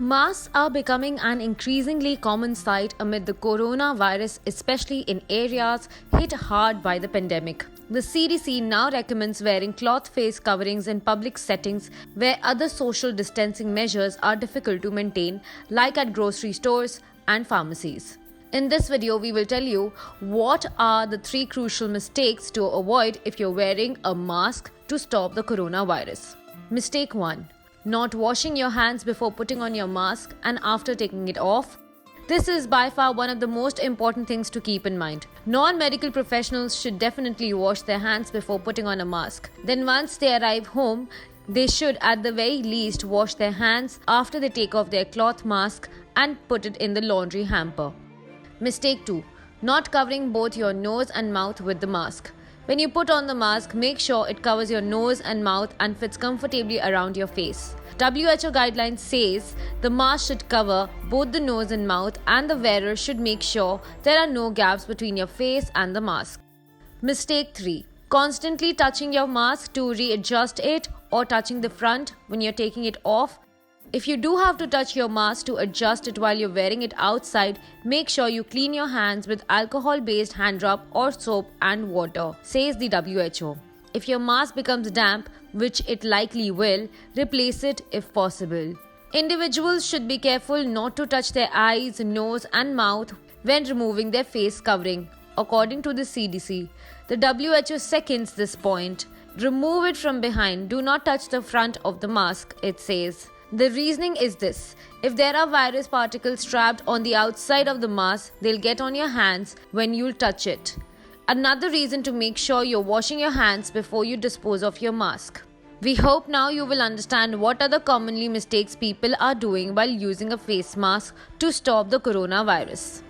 Masks are becoming an increasingly common sight amid the coronavirus, especially in areas hit hard by the pandemic. The CDC now recommends wearing cloth face coverings in public settings where other social distancing measures are difficult to maintain, like at grocery stores and pharmacies. In this video, we will tell you what are the 3 crucial mistakes to avoid if you're wearing a mask to stop the coronavirus. Mistake 1. Not washing your hands before putting on your mask and after taking it off. This is by far one of the most important things to keep in mind. Non-medical professionals should definitely wash their hands before putting on a mask. Then once they arrive home, they should at the very least wash their hands after they take off their cloth mask and put it in the laundry hamper. Mistake 2. Not covering both your nose and mouth with the mask. When you put on the mask, make sure it covers your nose and mouth and fits comfortably around your face. WHO guidelines says the mask should cover both the nose and mouth, and the wearer should make sure there are no gaps between your face and the mask. Mistake 3. Constantly touching your mask to readjust it or touching the front when you're taking it off. If you do have to touch your mask to adjust it while you're wearing it outside, make sure you clean your hands with alcohol-based hand rub or soap and water, says the WHO. If your mask becomes damp, which it likely will, replace it if possible. Individuals should be careful not to touch their eyes, nose and mouth when removing their face covering. According to the CDC, the WHO seconds this point. Remove it from behind. Do not touch the front of the mask, it says. The reasoning is this: if there are virus particles trapped on the outside of the mask, they'll get on your hands when you'll touch it. Another reason to make sure you're washing your hands before you dispose of your mask. We hope now you will understand what are the commonly mistakes people are doing while using a face mask to stop the coronavirus.